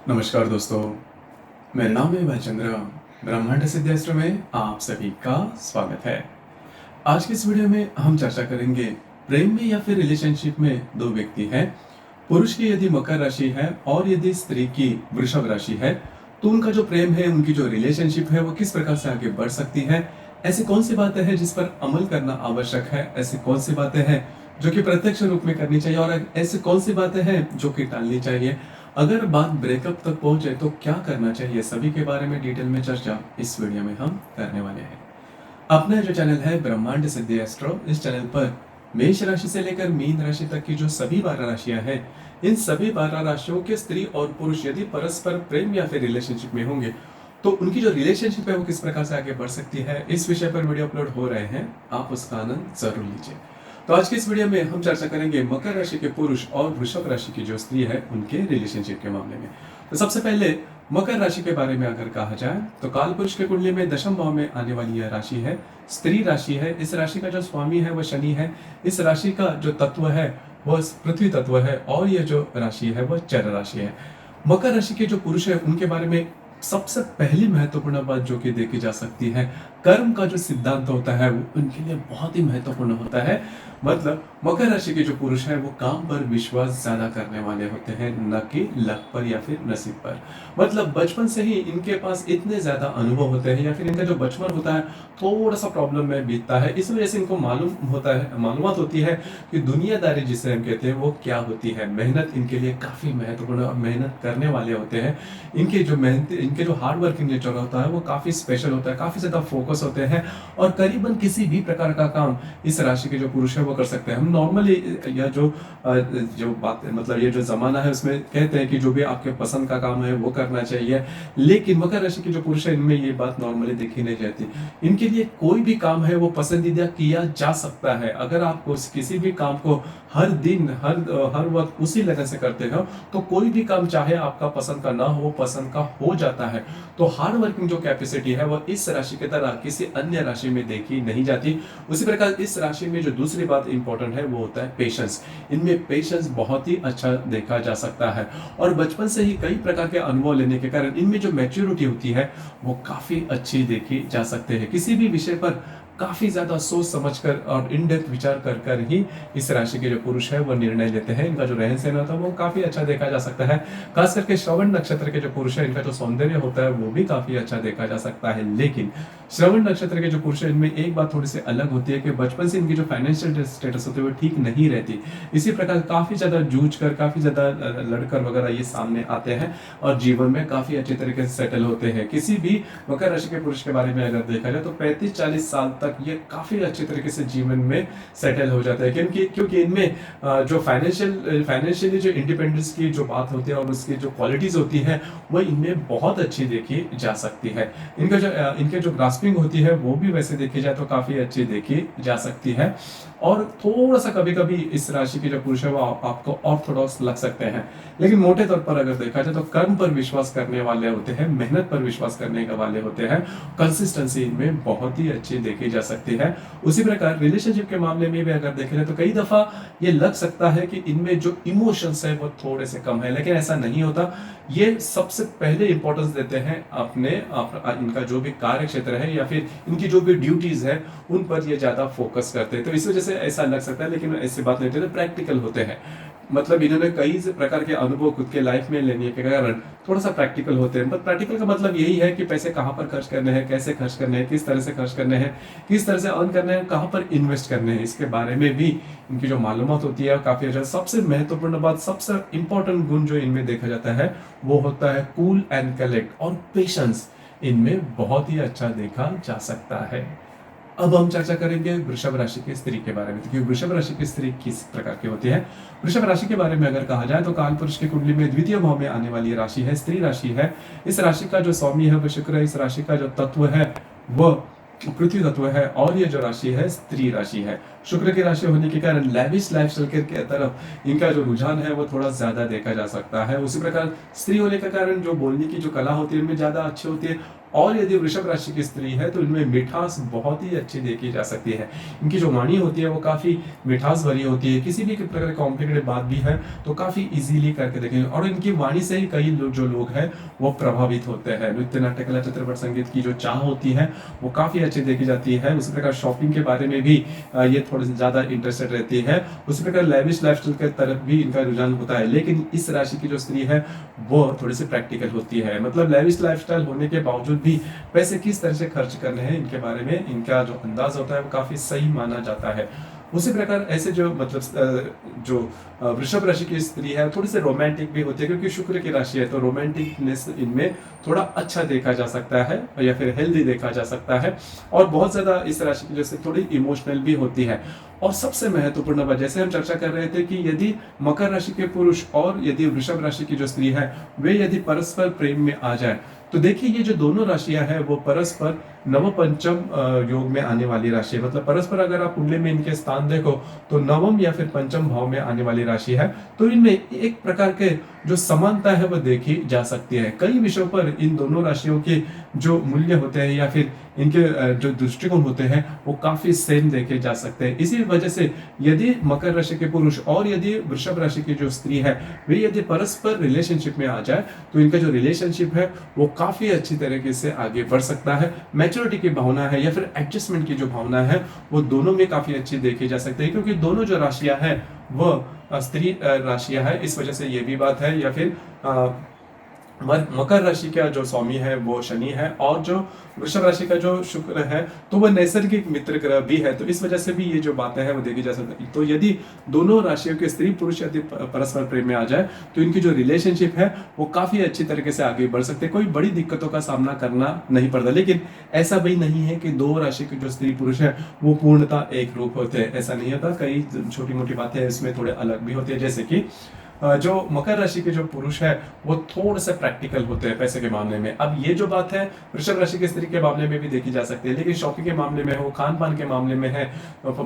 नमस्कार दोस्तों, मेरा नाम है भाईचंद्र। ब्रह्मांड सिद्धास्त्र में आप सभी का स्वागत है। आज के इस वीडियो में हम चर्चा करेंगे प्रेम में या फिर रिलेशनशिप में दो व्यक्ति हैं। पुरुष की यदि मकर राशि है और यदि स्त्री की वृषभ राशि है तो उनका जो प्रेम है, उनकी जो रिलेशनशिप है वो किस प्रकार से आगे बढ़ सकती है। ऐसी कौन सी बातें हैं जिस पर अमल करना आवश्यक है, ऐसी कौन सी बातें हैं जो कि प्रत्यक्ष रूप में करनी चाहिए और ऐसी कौन सी बातें हैं जो कि टालनी चाहिए। अगर बात ब्रेकअप तक पहुंचे तो क्या करना चाहिए, सभी के बारे में डिटेल में चर्चा इस वीडियो में हम करने वाले हैं। अपना जो चैनल है ब्रह्मांड सिद्धि एस्ट्रो, इस चैनल पर मेष राशि से लेकर मीन राशि तक की जो सभी 12 राशियां हैं, इन सभी 12 राशियों के स्त्री और पुरुष यदि परस्पर प्रेम या फिर रिलेशनशिप में होंगे तो उनकी जो रिलेशनशिप है वो किस प्रकार से आगे बढ़ सकती है, इस विषय पर वीडियो अपलोड हो रहे हैं, आप उसका आनंद जरूर लीजिए। तो आज की इस वीडियो में हम चर्चा करेंगे मकर राशि के पुरुष और वृषभ राशि की जो स्त्री है उनके रिलेशनशिप के मामले में। तो सबसे पहले मकर राशि के बारे में अगर कहा जाए तो काल पुरुष के कुंडली में दशम भाव में आने वाली यह राशि है, स्त्री राशि है। इस राशि का जो स्वामी है वह शनि है। इस राशि का जो तत्व है वह पृथ्वी तत्व है और यह जो राशि है वह चर राशि है। मकर राशि के जो पुरुष है उनके बारे में सबसे पहली महत्वपूर्ण बात जो कि देखी जा सकती है, कर्म का जो सिद्धांत होता है वो उनके लिए बहुत ही महत्वपूर्ण होता है। मतलब मकर राशि के जो पुरुष है वो काम पर विश्वास ज्यादा करने वाले होते हैं, न कि लक पर या फिर नसीब पर। मतलब बचपन से ही इनके पास इतने ज्यादा अनुभव होते हैं या फिर इनका जो बचपन होता है थोड़ा सा प्रॉब्लम में बीतता है, इस वजह से इनको मालूम होता है, मालूमात होती है कि दुनियादारी जिसे हम कहते हैं वो क्या होती है। मेहनत इनके लिए काफी महत्वपूर्ण, मेहनत करने वाले होते हैं। इनके जो मेहनत, इनके जो हार्ड वर्किंग नेचर होता है वो काफी स्पेशल होता है, काफी ज्यादा फोकस होते हैं और करीबन किसी भी प्रकार का काम इस राशि के जो पुरुष है वो कर सकते हैं। हम नॉर्मली यह जो बात, मतलब ये जो जमाना है उसमें कहते हैं कि जो भी आपके पसंद का काम है वो करना चाहिए, लेकिन मकर राशि के जो पुरुष है इनमें ये बात नॉर्मली देखी नहीं जाती। इनके लिए कोई भी काम है वो पसंदीदा किया जा सकता है। अगर आप किसी भी काम को हर दिन हर वक्त उसी लगन से करते हो तो कोई भी काम चाहे आपका पसंद का ना हो, पसंद का हो जाता है। तो हार्ड वर्किंग जो कैपेसिटी है वो इस राशि की तरह किसी अन्य राशि में देखी नहीं जाती। उसी प्रकार इस राशि में जो दूसरी बात इंपॉर्टेंट है वो होता है पेशेंस। इनमें पेशेंस बहुत ही अच्छा देखा जा सकता है और बचपन से ही कई प्रकार के अनुभव लेने के कारण इनमें जो मैच्योरिटी होती है वो काफी अच्छी देखी जा सकते हैं। किसी भी विषय पर काफी ज्यादा सोच समझकर और इन डेप्थ विचार कर कर ही इस राशि के जो पुरुष है वो निर्णय लेते हैं। इनका जो रहन सहन होता है वो काफी अच्छा देखा जा सकता है। खास करके श्रवण नक्षत्र के जो पुरुष है इनका जो सौंदर्य होता है वो भी काफी अच्छा देखा जा सकता है। लेकिन श्रवण नक्षत्र के जो पुरुष है इनमें एक बात थोड़ी सी अलग होती है कि बचपन से इनकी जो फाइनेंशियल स्टेटस होती है वो ठीक नहीं रहती। इसी प्रकार काफी ज्यादा जूझ कर, काफी ज्यादा लड़कर वगैरह ये सामने आते हैं और जीवन में काफी अच्छी तरीके से सेटल होते हैं। किसी भी मकर राशि के पुरुष के बारे में अगर देखा जाए तो 35-40 साल तक ये काफी अच्छे तरीके से जीवन में सेटल हो जाता है, क्योंकि इनमें जो फाइनेंशियली जो इंडिपेंडेंस की जो बात होती है और उसकी जो क्वालिटीज होती है वो इनमें बहुत अच्छी देखी जा सकती है। इनके जो ग्रास्पिंग होती है वो भी वैसे देखी जाए तो काफी अच्छी देखी जा सकती है। और थोड़ा सा कभी कभी इस राशि के जो पुरुष है वो आपको ऑर्थोडॉक्स लग सकते हैं, लेकिन मोटे तौर पर अगर देखा जाए तो कर्म पर विश्वास करने वाले होते हैं, मेहनत पर विश्वास करने वाले होते हैं। कंसिस्टेंसी इनमें बहुत ही अच्छी देखी जा सकती है। उसी प्रकार रिलेशनशिप के मामले में भी अगर देखें जाए तो कई दफा ये लग सकता है कि इनमें जो इमोशंस है वो थोड़े से कम है, लेकिन ऐसा नहीं होता। ये सबसे पहले इंपॉर्टेंस देते हैं इनका जो भी कार्य क्षेत्र है या फिर इनकी जो भी ड्यूटीज है उन पर ये ज्यादा फोकस करते हैं। तो इस वजह से ऐसा लग सकता है, लेकिन ऐसी बात नहीं होती, प्रैक्टिकल होते हैं। मतलब इन्होंने कई प्रकार के अनुभव खुद के लाइफ में लेने के कारण थोड़ा सा प्रैक्टिकल होते हैं। बट प्रैक्टिकल का मतलब यही है कि पैसे कहाँ पर खर्च करने हैं, कैसे खर्च करने हैं, किस तरह से खर्च करने हैं, किस तरह से अर्न करने हैं, कहाँ पर इन्वेस्ट करने हैं, इसके बारे में भी इनकी जो मालूमात होती है काफी अच्छा। सबसे महत्वपूर्ण बात, सबसे इंपॉर्टेंट गुण जो इनमें देखा जाता है वो होता है कूल एंड कलेक्ट और पेशेंस। इनमें बहुत ही अच्छा देखा जा सकता है। अब हम चर्चा करेंगे वृषभ राशि की स्त्री के बारे में, क्योंकि वृषभ राशि की स्त्री किस प्रकार की होती है। वृषभ राशि के बारे में अगर कहा जाए तो काल पुरुष की कुंडली में द्वितीय भाव में आने वाली राशि है, स्त्री राशि है। इस राशि का जो स्वामी है वह शुक्र है। इस राशि का जो तत्व है वह पृथ्वी तत्व है और यह जो राशि है स्त्री राशि है। शुक्र की राशि होने के कारण लैविश लाइफस्टाइल के तरफ इनका जो रुझान है वो थोड़ा ज्यादा देखा जा सकता है। उसी प्रकार स्त्री होने के कारण जो बोलने की जो कला होती है इनमें ज्यादा अच्छी होती है। और यदि वृषभ राशि की स्त्री है तो इनमें मिठास बहुत ही अच्छी देखी जा सकती है। इनकी जो वाणी होती है वो काफी मिठास भरी होती है। किसी भी प्रकार की कॉम्प्लिकेटेड बात भी है तो काफी इजीली करके देखेंगे, और इनकी वाणी से ही कई जो लोग हैं वो प्रभावित होते हैं। नृत्य, नाट्य कला, चित्रपट, संगीत की जो चाह होती है वो काफी अच्छी देखी जाती है। उसी प्रकार शॉपिंग के बारे में भी ये थोड़ी सी ज्यादा इंटरेस्टेड रहती है। उसी प्रकार लैविश लाइफस्टाइल के तरफ भी इनका रुझान होता है। लेकिन इस राशि की जो स्त्री है वो थोड़ी सी प्रैक्टिकल होती है, मतलब लैविश लाइफस्टाइल होने के बावजूद भी पैसे किस तरह से खर्च करने हैं इनके बारे में इनका जो अंदाज होता है वो काफी सही माना जाता है। उसी प्रकार ऐसे जो जो वृषभ राशि की स्त्री है थोड़ी सी रोमांटिक भी होती है, क्योंकि शुक्र की राशि है तो रोमांटिकनेस इनमें थोड़ा अच्छा देखा जा सकता है या फिर हेल्दी देखा जा सकता है। और बहुत ज्यादा इस राशि की जैसे थोड़ी इमोशनल भी होती है। और सबसे महत्वपूर्ण बात, जैसे हम चर्चा कर रहे थे कि यदि मकर राशि के पुरुष और यदि वृषभ राशि की जो स्त्री है वे यदि परस्पर प्रेम में आ जाए तो देखिए ये जो दोनों राशियां हैं वो परस्पर नव पंचम योग में आने वाली राशि है। मतलब परस्पर अगर आप कुंडली में इनके स्थान देखो तो नवम या फिर पंचम भाव में आने वाली राशि है। तो इनमें एक प्रकार के जो समानता है वो देखी जा सकती है। कई विषयों पर इन दोनों राशियों के जो मूल्य होते हैं या फिर इनके जो दृष्टिकोण होते हैं वो काफी सेम देखे जा सकते हैं। इसी वजह से यदि मकर राशि के पुरुष और यदि वृषभ राशि की जो स्त्री है वे यदि परस्पर रिलेशनशिप में आ जाए तो इनका जो रिलेशनशिप है वो काफी अच्छी तरीके से आगे बढ़ सकता है। मैच्योरिटी की भावना है या फिर एडजस्टमेंट की जो भावना है वो दोनों में काफी अच्छी देखी जा सकती है, क्योंकि दोनों जो राशियां हैं वो स्त्री राशियां है। इस वजह से ये भी बात है। या फिर मकर राशि का जो स्वामी है वो शनि है और जो वृषभ राशि का जो शुक्र है तो वह नैसर्गिक मित्र ग्रह भी है। तो इस वजह से भी ये जो बातें हैं वो देखी जा सकती है। तो यदि दोनों राशियों के स्त्री पुरुष यदि परस्पर प्रेम में आ जाए तो इनकी जो रिलेशनशिप है वो काफी अच्छी तरीके से आगे बढ़ सकते हैं। कोई बड़ी दिक्कतों का सामना करना नहीं पड़ता। लेकिन ऐसा भी नहीं है कि दो राशि के जो स्त्री पुरुष है वो पूर्णतः एक रूप होते हैं, ऐसा नहीं होता। कई छोटी मोटी बातें इसमें थोड़े अलग भी होती है। जैसे कि जो मकर राशि के जो पुरुष है वो थोड़े से प्रैक्टिकल होते हैं पैसे के मामले में। अब ये जो बात है वृषभ राशि के स्त्री के मामले में भी देखी जा सकती है। लेकिन शॉपिंग के मामले में हो, खान पान के मामले में है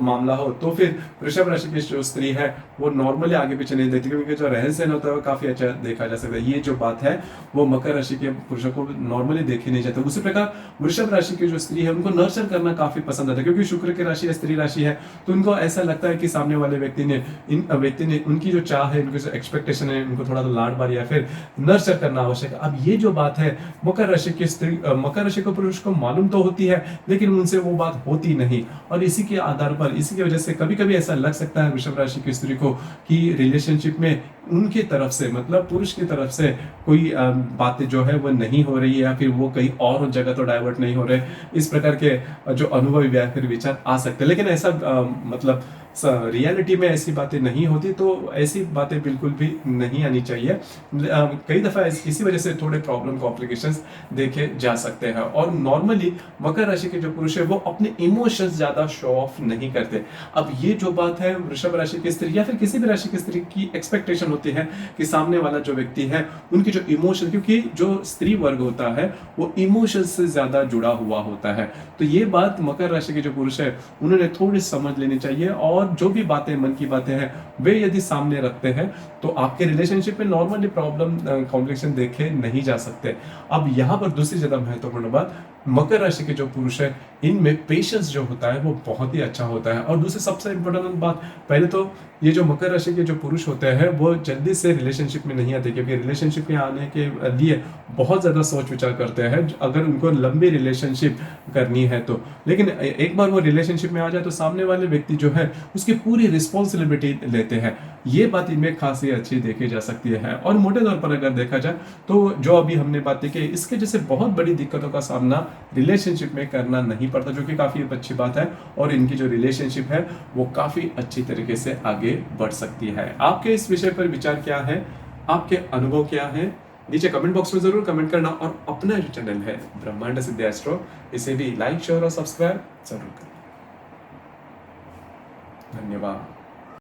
मामला हो तो फिर वृषभ राशि की जो स्त्री है वो नॉर्मली आगे पीछे नहीं देती, क्योंकि जो रहन सहन होता है वो काफी अच्छा देखा जा सकता है। ये जो बात है वो मकर राशि के पुरुषों को नॉर्मली देखी नहीं जाती। उसी प्रकार वृषभ राशि की जो स्त्री है उनको नर्चर करना काफी पसंद आता है, क्योंकि शुक्र की राशि स्त्री राशि है तो उनको ऐसा लगता है कि सामने वाले व्यक्ति ने उनकी जो चाह है, उनकी जो एक्सपेक्टेशन है, उनको थोड़ा सा लाड बार या फिर नर्चर करना आवश्यक है। अब ये जो बात है मकर राशि की स्त्री मकर राशि के पुरुष को मालूम तो होती है लेकिन उनसे वो बात होती नहीं। और इसी के आधार पर, इसी की वजह से कभी कभी ऐसा लग सकता है वृषभ राशि की स्त्री को कि रिलेशनशिप में उनकी तरफ से, मतलब पुरुष की तरफ से कोई बातें जो है वो नहीं हो रही है या फिर वो कहीं और जगह तो डाइवर्ट नहीं हो रहे। इस प्रकार के जो अनुभव या फिर विचार आ सकते हैं। लेकिन ऐसा मतलब रियलिटी में ऐसी बातें नहीं होती, तो ऐसी बातें बिल्कुल भी नहीं आनी चाहिए। कई दफा इसी वजह से थोड़े प्रॉब्लम कॉम्प्लिकेशंस देखे जा सकते हैं। और नॉर्मली मकर राशि के जो पुरुष है वो अपने इमोशंस ज्यादा शो ऑफ नहीं करते। अब ये जो बात है वृषभ राशि की स्त्री या फिर किसी भी राशि की स्त्री की एक्सपेक्टेशन होती है कि सामने वाला जो व्यक्ति है उनकी जो इमोशन, क्योंकि जो स्त्री वर्ग होता है वो इमोशन से ज्यादा जुड़ा हुआ होता है। तो ये बात मकर राशि के जो पुरुष है उन्होंने थोड़ी समझ लेनी चाहिए। और जो भी बातें मन की बातें हैं वे यदि सामने रखते हैं तो आपके रिलेशनशिप में नॉर्मली प्रॉब्लम कॉम्प्लिकेशन देखे नहीं जा सकते। अब यहाँ पर दूसरी ज्यादा महत्वपूर्ण बात, मकर राशि के जो पुरुष है इनमें पेशेंस जो होता है वो बहुत ही अच्छा होता है। और दूसरी सबसे इंपॉर्टेंट बात, पहले तो ये जो मकर राशि के जो पुरुष होते हैं वो जल्दी से रिलेशनशिप में नहीं आते, क्योंकि रिलेशनशिप में आने के लिए बहुत ज्यादा सोच विचार करते हैं अगर उनको लंबी रिलेशनशिप करनी है तो। लेकिन एक बार वो रिलेशनशिप में आ जाए तो सामने वाले व्यक्ति जो है उसकी पूरी रिस्पॉन्सिबिलिटी लेते हैं। ये बात इनमें खासी अच्छी देखी जा सकती है। और मोटे तौर पर अगर देखा जाए तो जो अभी हमने बातें की इसके जैसे बहुत बड़ी दिक्कतों का सामना रिलेशनशिप में करना नहीं पड़ता, जो कि काफी अच्छी बात है। और इनकी जो रिलेशनशिप है वो काफी अच्छी तरीके से आगे बढ़ सकती है। आपके इस विषय पर विचार क्या है, आपके अनुभव क्या है, नीचे कमेंट बॉक्स में जरूर कमेंट करना। और अपना जो चैनल है ब्रह्मांड सिद्धि एस्ट्रो, इसे भी लाइक शेयर और सब्सक्राइब जरूर करें। धन्यवाद।